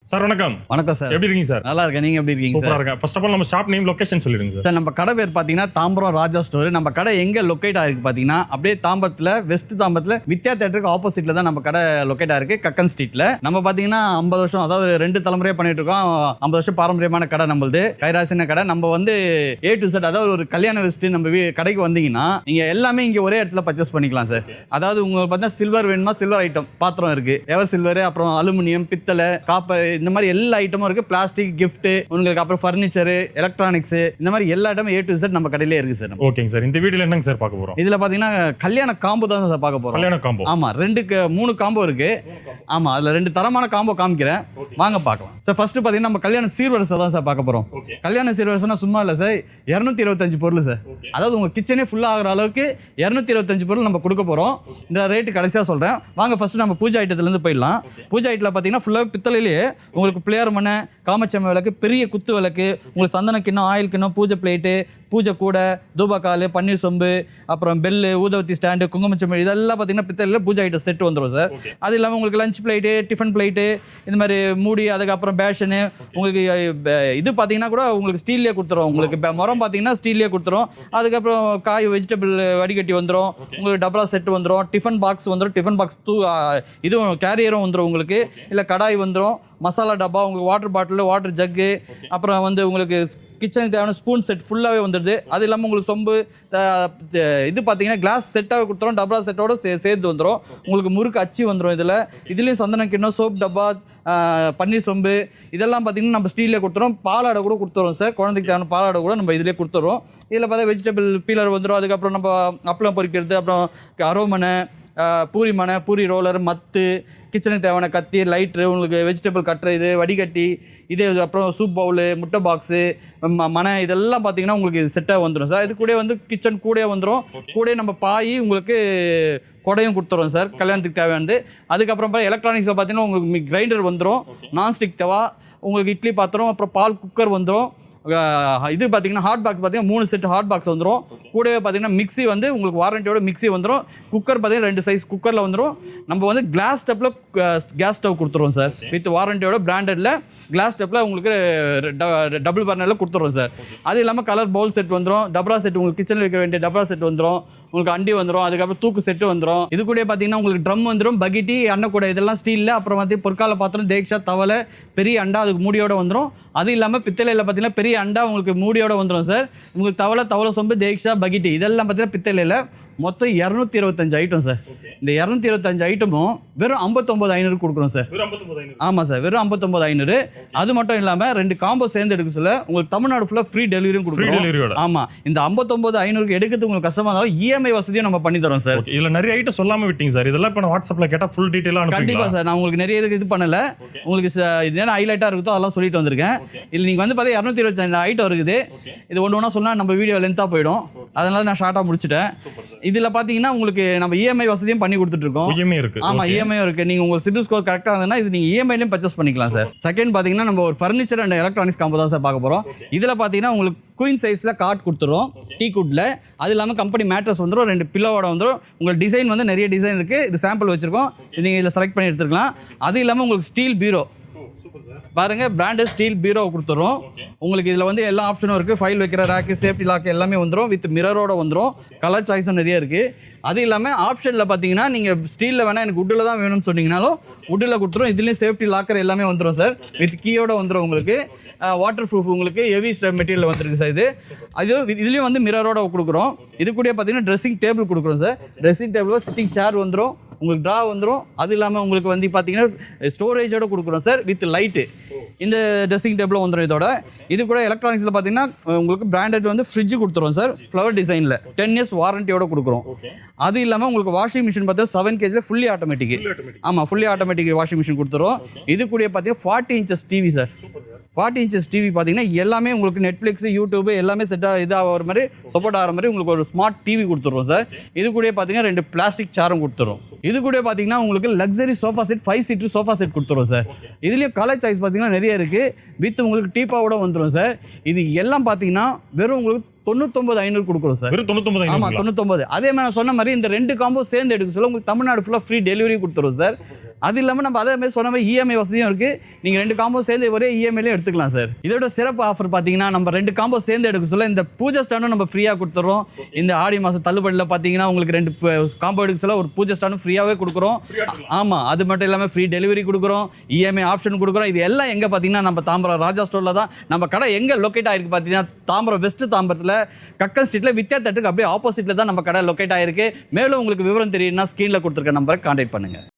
Sir வணக்கம். வணக்கம் sir. எப்படி இருக்கீங்க சார்? நல்லா இருக்கேன். நீங்க எப்படி இருக்கீங்க? சூப்பரா இருக்கேன். ஃபர்ஸ்ட் ஆஃப் ஆல் நம்ம ஷாப் நேம் லொகேஷன் சொல்லிருங்க சார். நம்ம கடை பேர் பாத்தீங்கன்னா தாம்பரம் ராஜா ஸ்டோர். நம்ம கடை எங்க லொகேட் ஆயிருக்கு பாத்தீங்கன்னா அப்படியே தாம்பரத்துல வெஸ்ட் தாம்பரத்துல வித்யா தியேட்டருக்கு ஆப்போசிட்ல தான் நம்ம கடை லொகேட் ஆயிருக்கு, கக்கன் ஸ்ட்ரீட்ல. நம்ம பாத்தீங்கன்னா 50 வருஷம், அதாவது 2 தலைமுறையா பண்ணிட்டு இருக்கோம். 50 வருஷம் பாரம்பரியமான கடை நம்மளுது, கைராசின கடை. நம்ம வந்து A to Z, அதாவது ஒரு கல்யாண வெஸ்ட் நம்ம கடைக்கு வந்தீங்கன்னா நீங்க எல்லாமே இங்க ஒரே இடத்துல பர்ச்சேஸ் பண்ணிக்கலாம் சார். அதாவது உங்களுக்கு பார்த்தா சில்வர் வேணுமா, சில்வர் ஐட்டம் பாத்திரம் இருக்கு, எவர் சில்வர், அப்புறம் அலுமினியம், பித்தளை, காப்பர், இந்த மாதிரி எல்லா ஐட்டமும் இருக்கு. பிளாஸ்டிக், கிஃப்ட், உங்களுக்கு அப்புறம் ஃபர்னிச்சர், எலக்ட்ரானிக்ஸ், இந்த மாதிரி எல்லா ஐட்டமும் A to Z நம்ம கடையிலே இருக்கு சார். ஓகேங்க சார். இந்த வீடியோல என்னங்க சார் பார்க்க போறோம்? இதுல பாத்தீங்கன்னா கல்யாண காம்போ தான் சார் பார்க்க போறோம். கல்யாண காம்போ. ஆமா, 3 காம்போ இருக்கு. ஆமா, அதுல 2 தரமான காம்போ காமிக்கிறேன், வாங்க பார்க்கலாம் சார். ஃபர்ஸ்ட் பாத்தீங்கன்னா நம்ம கல்யாண சீர்வரிசை தான் சார் பார்க்க போறோம். கல்யாண சீர்வரிசைனா சும்மா இல்ல சார், 225 பொருள் சார். அதாவது உங்க கிச்சனே ஃபுல்லா ஆகிற அளவுக்கு 225 பொருள் நம்ம கொடுக்க போறோம். இந்த ரேட்டு கடைசியா சொல்றேன். வாங்க ஃபர்ஸ்ட் நம்ம பூஜை ஐட்டத்துல இருந்து போயிடலாம். பூஜை ஐட்டத்துல பாத்தீங்கன்னா ஃபுல்லா பித்தளையிலேயே உங்களுக்கு பிள்ளையார் மண்ணை, காமச்சம்ம விளக்கு, பெரிய குத்து விளக்கு, உங்களுக்கு சந்தன கிண்ணம், ஆயில் கிண்ணம், பூஜை பிளேட்டு, பூஜை கூடை, தூபக்கால், பன்னீர் சொம்பு, அப்புறம் பெல்லு, ஊதவத்தி ஸ்டாண்டு, குங்குமச்சம்மி, இதெல்லாம் பார்த்தீங்கன்னா பித்தளையில் பூஜை ஐட்டம் செட் வந்துடும் சார். அது இல்லாமல் உங்களுக்கு லஞ்ச் பிளேட்டு, டிஃபன் பிளேட்டு, இந்த மாதிரி மூடி, அதுக்கப்புறம் பேஷனு, உங்களுக்கு இது பார்த்தீங்கன்னா கூட உங்களுக்கு ஸ்டீல்லே கொடுத்துரும். உங்களுக்கு மரம் பார்த்தீங்கன்னா ஸ்டீல்லே கொடுத்துரும். அதுக்கப்புறம் காய், வெஜிடபிள் வடிகட்டி வந்துடும். உங்களுக்கு டபரா செட் வந்துடும். டிஃபன் பாக்ஸ் வந்துடும். டிஃபன் பாக்ஸ் இதுவும் கேரியரும் வந்துடும் உங்களுக்கு. இல்லை கடாய் வந்துடும். மசாலா டப்பா, உங்களுக்கு வாட்டர் பாட்டில், வாட்டர் ஜக்கு, அப்புறம் வந்து உங்களுக்கு கிச்சனுக்கு தேவையான ஸ்பூன் செட் ஃபுல்லாகவே வந்துடுது. அது இல்லாமல் உங்களுக்கு சொம்பு, இது பார்த்தீங்கன்னா கிளாஸ் செட்டாகவே கொடுத்துரும். டபரா செட்டோடு சேர்த்து வந்துடும். உங்களுக்கு முறுக்கு அச்சு வந்துடும். இதுலேயும் சந்தன கிண்ணம், சோப் டப்பா, பன்னீர் சொம்பு, இதெல்லாம் பார்த்தீங்கன்னா நம்ம ஸ்டீலில் கொடுத்துரும். பாலாடை கூட கொடுத்துரும் சார். குழந்தைக்கு தேவையான பாலாடை கூட நம்ம இதிலே கொடுத்துறோம். இதில் பார்த்தா வெஜிடபிள் பீலர் வந்துடும். அதுக்கப்புறம் நம்ம அப்பளம் பொரிக்கிறது, அப்புறம் அரோமனை, பூரி மனை, பூரி ரோலர், மத்து, கிச்சனுக்கு தேவையான கத்தி, லைட்ரு, உங்களுக்கு வெஜிடபிள் கட்டுற இது, வடிகட்டி, இதே அப்புறம் சூப் பவுலு, முட்டை பாக்ஸு, மனை, இதெல்லாம் பார்த்தீங்கன்னா உங்களுக்கு செட்டாக வந்துடும் சார். இது கூட வந்து கிச்சன் கூட வந்துடும். கூட நம்ம பாய், உங்களுக்கு கொடையும் கொடுத்துறோம் சார் கல்யாணத்துக்கு தேவையானது. அதுக்கப்புறம் எலக்ட்ரானிக்ஸில் பார்த்தீங்கன்னா உங்களுக்கு கிரைண்டர் வந்துடும், நான்ஸ்டிக் தவா, உங்களுக்கு இட்லி பாத்திரம், அப்புறம் பால் குக்கர் வந்துடும். இது பார்த்தீங்கன்னா ஹாட் பாக்ஸ் பார்த்தீங்கன்னா 3 செட் ஹாட் பாக்ஸ் வந்துடும். கூடவே பார்த்தீங்கன்னா மிக்ஸி வந்து உங்களுக்கு வாரண்டியோட மிக்ஸி வந்துடும். குக்கர் பார்த்தீங்கன்னா 2 சைஸ் குக்கரில் வந்துடும். நம்ம வந்து கிளாஸ் ஸ்டெப்பில் கேஸ் ஸ்டவ் கொடுத்துருவோம் சார். வித் வாரண்டியோட பிராண்டடில் கிளாஸ் ஸ்டெப்பில் உங்களுக்கு டபுள் பர்னரில் கொடுத்துருவோம் சார். அது இல்லாமல் கலர் பவுல் செட் வந்துடும். டபரா செட், உங்களுக்கு கிச்சனில் வைக்க வேண்டிய டபரா செட் வந்துடும். உங்களுக்கு அண்டி வந்துடும். அதுக்கப்புறம் தூக்கு செட்டு வந்துடும். இது கூட பார்த்தீங்கன்னா உங்களுக்கு ட்ரம் வந்துடும், பக்கெட்டி, அன்னக்கூடை, இதெல்லாம் ஸ்டீலில். அப்புறம் வந்து பொற்கால பாத்திரம், தேக்ஷா, தவளை, பெரிய அண்டா, அதுக்கு மூடியோட வந்துடும். அது இல்லாமல் பித்தளையில் பார்த்தீங்கன்னா பெரிய அண்டா உங்களுக்கு மூடியோட வந்துடும் சார். உங்களுக்கு தவளை சொம்பு, தேக்ஷா, பக்கெட்டி, இதெல்லாம் பார்த்தீங்கன்னா பித்தளையில். மொத்தம் 225 ஐட்டம் சார். இந்த 225 ஐட்டமும் வெறும் 59,500 கொடுக்குறோம் சார். ஆமாம் சார், வெறும் 59,500. அது மட்டும் இல்லாமல் 2 காம்போ சேர்ந்து எடுக்க சொல்ல உங்களுக்கு தமிழ்நாடு ஃபுல்லாக ஃப்ரீ டெலிவரியும் கொடுக்குறோம். ஆமாம், இந்த 59,500 எடுக்கிறது உங்களுக்கு கஷ்டமாக இருந்தாலும் EMI வசதியும் நம்ம பண்ணி தரோம் சார். இதில் நிறைய ஐட்டம் சொல்லாமல் விட்டீங்க சார். இதெல்லாம் இப்போ வாட்ஸ்அப்பில் கேட்டால் ஃபுல் டீட்டெயிலாக கண்டிப்பாக சார். நான் உங்களுக்கு நிறைய இது பண்ணலை. உங்களுக்கு என்ன ஹைலைட்டாக இருக்குதோ அதெல்லாம் சொல்லிட்டு வந்திருக்கேன். இதில் நீங்கள் வந்து பார்த்தா 225 ஐட்டம் இருக்குது. இது ஒன்று ஒன்றா சொன்னால் நம்ம வீடியோ லென்த்தாக போயிடும். அதனால நான் ஷார்ட்டாக முடிச்சிட்டேன். இதில் பார்த்தீங்கன்னா உங்களுக்கு நம்ம EMI வசதியும் பண்ணி கொடுத்துட்ருக்கோம். ஆமாம், EMI இருக்குது. நீங்கள் உங்கள் சிபில் ஸ்கோர் கரெக்டாக இருந்ததுன்னா இது நீங்கள் EMIலையும் பர்ச்சேஸ் பண்ணிக்கலாம் சார். செகண்ட் பார்த்தீங்கன்னா நம்ம ஒரு ஃபர்னிச்சர் அண்ட் எலக்ட்ரானிக்ஸ் காம்போ தான் சார் பார்க்க போகிறோம். இதில் பார்த்தீங்கன்னா உங்களுக்கு குயின் சைஸில் காட் கொடுத்துரும், டீ குட்டில். அது இல்லாமல் கம்பெனி மேட்ரஸ் வந்துடும், 2 பில்லோவோட வந்துடும். உங்களுக்கு டிசைன் வந்து நிறைய டிசைன் இருக்குது. இது சாம்பிள் வச்சுருக்கோம், நீங்கள் இதில் செலக்ட் பண்ணி எடுத்துக்கலாம். அது இல்லாமல் உங்களுக்கு ஸ்டீல் பீரோ பாருங்க, பிராண்டட் ஸ்டீல் பீரோ கொடுத்துரும். உங்களுக்கு இதில் வந்து எல்லா ஆப்ஷனும் இருக்குது. ஃபைல் வைக்கிற ரேக்கு, சேஃப்டி லாக் எல்லாமே வந்துடும். வித் மிரரோட வந்துடும். கலர் சாய்ஸும் நிறைய இருக்குது. அது இல்லாமல் ஆப்ஷனில் பார்த்தீங்கன்னா நீங்கள் ஸ்டீலில் வேணால் எனக்கு உட்டில் தான் வேணும்னு சொன்னீங்கனாலும் உட்டில் கொடுத்துரும். இதுலேயும் சேஃப்டி லாக்கர் எல்லாமே வந்துடும் சார். வித் கீயோட வந்துடும். உங்களுக்கு வாட்டர் ப்ரூஃப், உங்களுக்கு ஹெவி மெட்டீரியல் வந்துருக்கு சார். இதுலேயும் வந்து மிரரோட கொடுக்குறோம். இது கூட பார்த்தீங்கன்னா ட்ரெஸ்ஸிங் டேபிள் கொடுக்குறோம் sir. Dressing table, sitting chair வந்துடும். உங்களுக்கு ட்ரா வந்துடும். அது இல்லாமல் உங்களுக்கு வந்து பார்த்தீங்கன்னா ஸ்டோரேஜோட கொடுக்குறோம் சார், வித் லைட்டு. இந்த ட்ரெஸ்ஸிங் டேபிளும் வந்துடும் இதோட. இது கூட எலக்ட்ரானிக்ஸில் பார்த்தீங்கன்னா உங்களுக்கு பிராண்டட் வந்து ஃப்ரிட்ஜ் கொடுத்துருவோம் சார், ஃப்ளவர் டிசைனில் 10 இயர்ஸ் வாரண்டியோட கொடுக்குறோம். அது இல்லாமல் உங்களுக்கு வாஷிங் மிஷின் பார்த்தா 7 kg ஃபுல்லி ஆட்டோமேட்டிக். ஆமாம், ஃபுல்லி ஆட்டோமேட்டிக் வாஷிங் மிஷின் கொடுத்துரும். இது கூட பார்த்தீங்கன்னா 40 inches TV sir. 40 inches TV பார்த்தீங்கன்னா எல்லாமே உங்களுக்கு நெட்ஃப்ளிக்ஸ், யூடியூப் எல்லாமே செட்டாக இதாக மாதிரி சப்போர்ட் ஆகிற மாதிரி உங்களுக்கு ஒரு ஸ்மார்ட் டிவி கொடுத்துருவோம் சார். இது கூட பார்த்தீங்கன்னா 2 பிளாஸ்டிக் சேரும் கொடுத்துரும். இது கூட பார்த்தீங்கன்னா உங்களுக்கு luxury sofa set, 5 seat sofa set கொடுத்துரும் சார். இதுலேயும் கலர் சாய்ஸ் பார்த்தீங்கன்னா நிறைய இருக்குது. வித் உங்களுக்கு டீப்பாவோட வந்துடும் சார். இது எல்லாம் பார்த்தீங்கன்னா வெறும் உங்களுக்கு 99,500 கொடுக்குறோம் சார். ஆமாம், 99. அதே மாதிரி நான் சொன்ன மாதிரி இந்த 2 காம்போ சேர்ந்து எடுக்க சொல்ல உங்களுக்கு தமிழ்நாடு ஃபுல்லாக ஃப்ரீ டெலிவரி கொடுத்துருவோம் சார். அது இல்லாமல் நம்ம அதே மாதிரி சொன்ன மாதிரி இஎம்ஐ வசதியும் இருக்குது. நீங்கள் 2 காம்போ சேர்ந்து ஒரே இஎம்ஐலேயே எடுத்துக்கலாம் சார். இதோட சிறப்பு ஆஃபர் பார்த்தீங்கன்னா நம்ம 2 காம்போ சேர்ந்து எடுக்க சொல்ல இந்த பூஜை ஸ்டாண்டும் நம்ம ஃப்ரீயாக கொடுத்துறோம். இந்த ஆடி மாதம் தள்ளுபடியில் பார்த்தீங்கன்னா உங்களுக்கு 2 காம்போ எடுக்க சொல்ல ஒரு பூஜை ஸ்டாண்டும் ஃப்ரீயாகவே கொடுக்குறோம். ஆமாம், அது மட்டும் இல்லாமல் ஃப்ரீ டெலிவரி கொடுக்குறோம், இஎம்ஐ ஆப்ஷன் கொடுக்குறோம். இது எல்லாம் எங்கே பார்த்தீங்கன்னா நம்ம தாம்பரம் ராஜா ஸ்டோரில் தான். நம்ம கடை எங்கே லொக்கேட் ஆகிருக்கு பார்த்தீங்கன்னா தாம்பரம் வெஸ்ட் தாம்பரத்தில் கக்கன் ஸ்ட்ரீட்டில் வித்யாதட்டுக்கு அப்படியே ஆப்போசிட்டில் தான் நம்ம கடை லொக்கேட் ஆகிருக்கு. மேலும் உங்களுக்கு விவரம் தெரியும்னா ஸ்க்ரீனில் கொடுத்துருக்க நம்பரை கான்டாக்ட் பண்ணுங்கள்.